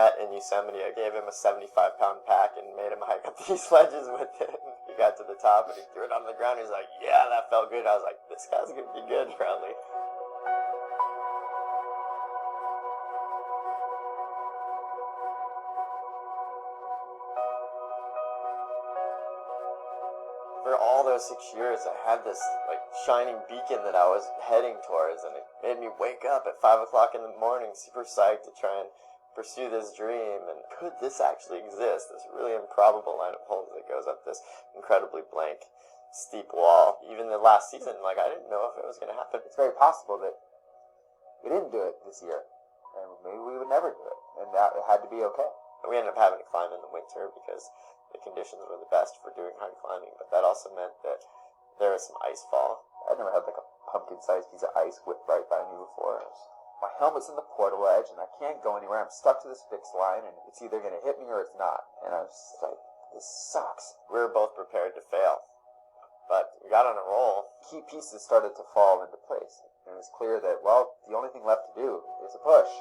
met in Yosemite. I gave him a 75-pound pack and made him hike up these ledges with it. He got to the top and he threw it on the ground. He's like, yeah, that felt good. I was like, this guy's going to be good, probably. For all those 6 years, I had this like shining beacon that I was heading towards, and it made me wake up at 5 o'clock in the morning, super psyched to try and pursue this dream. And could this actually exist? This really improbable line of holes that goes up this incredibly blank, steep wall. Even the last season, like I didn't know if it was going to happen. It's very possible that we didn't do it this year, and maybe we would never do it, and that it had to be okay. We ended up having to climb in the winter because the conditions were the best for doing hard climbing, but that also meant that there was some ice fall. I'd never had like a pumpkin-sized piece of ice whipped right by me before. My helmet's in the portal edge, and I can't go anywhere. I'm stuck to this fixed line, and it's either going to hit me or it's not. And I was just like, this sucks. We were both prepared to fail, but we got on a roll. Key pieces started to fall into place, and it was clear that, well, the only thing left to do is a push.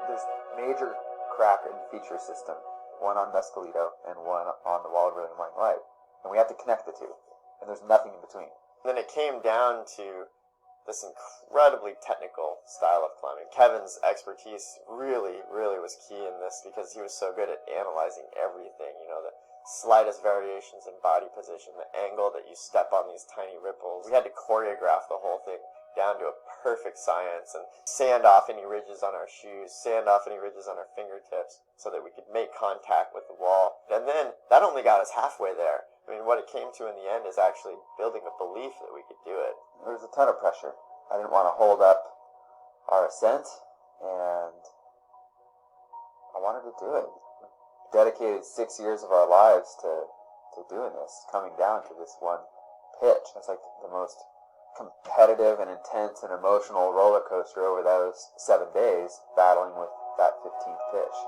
There's major crack in the feature system, one on Mescalito and one on the Wall of Really Morning Light, and we have to connect the two, and there's nothing in between. Then it came down to this incredibly technical style of climbing. Kevin's expertise really was key in this because he was so good at analyzing everything, the slightest variations in body position, the angle that you step on these tiny ripples. We had to choreograph the whole thing down to a perfect science and sand off any ridges on our shoes, sand off any ridges on our fingertips so that we could make contact with the wall. And then that only got us halfway there. I mean, what it came to in the end is actually building a belief that we could do it. There was a ton of pressure. I didn't want to hold up our ascent, and I wanted to do it. We dedicated 6 years of our lives to doing this, coming down to this one pitch. It's like the most competitive and intense and emotional roller coaster over those 7 days, battling with that 15th pitch.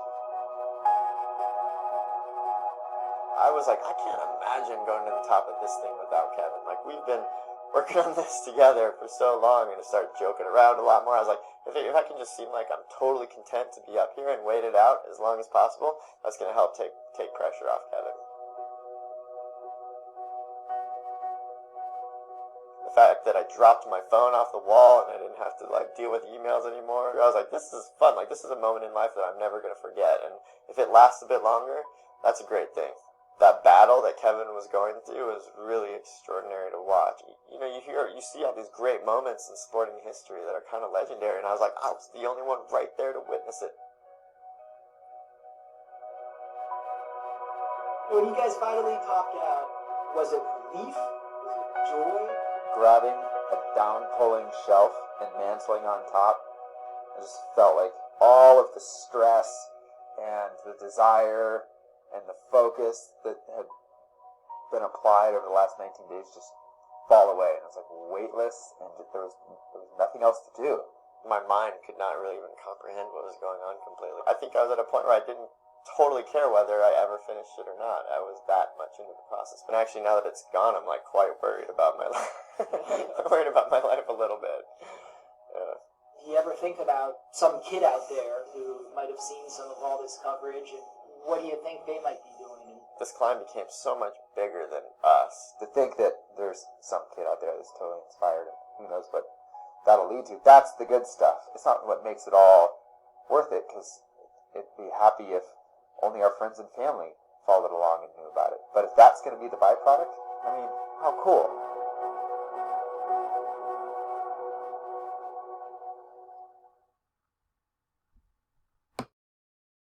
I was like, I can't imagine going to the top of this thing without Kevin. Like, we've been working on this together for so long, and to start joking around a lot more. I was like, if I can just seem like I'm totally content to be up here and wait it out as long as possible, that's going to help take pressure off Kevin. The fact that I dropped my phone off the wall and I didn't have to deal with emails anymore, I was like, this is fun. Like, this is a moment in life that I'm never going to forget. And if it lasts a bit longer, that's a great thing. That battle that Kevin was going through was really extraordinary to watch. You see all these great moments in sporting history that are kind of legendary, and I was like, I was the only one right there to witness it. When you guys finally topped out, was it relief? Was it joy? Grabbing a down-pulling shelf and mantling on top, I just felt like all of the stress and the desire and the focus that had been applied over the last 19 days just fall away. And I was like weightless, and there was nothing else to do. My mind could not really even comprehend what was going on completely. I think I was at a point where I didn't totally care whether I ever finished it or not. I was that much into the process. But actually, now that it's gone, I'm quite worried about my life. I'm worried about my life a little bit. Yeah. Do you ever think about some kid out there who might have seen some of all this coverage, and what do you think they might be doing? This climb became so much bigger than us. To think that there's some kid out there that's totally inspired, and who knows what that'll lead to. That's the good stuff. It's not what makes it all worth it, because it'd be happy if only our friends and family followed along and knew about it. But if that's going to be the byproduct, I mean, how cool.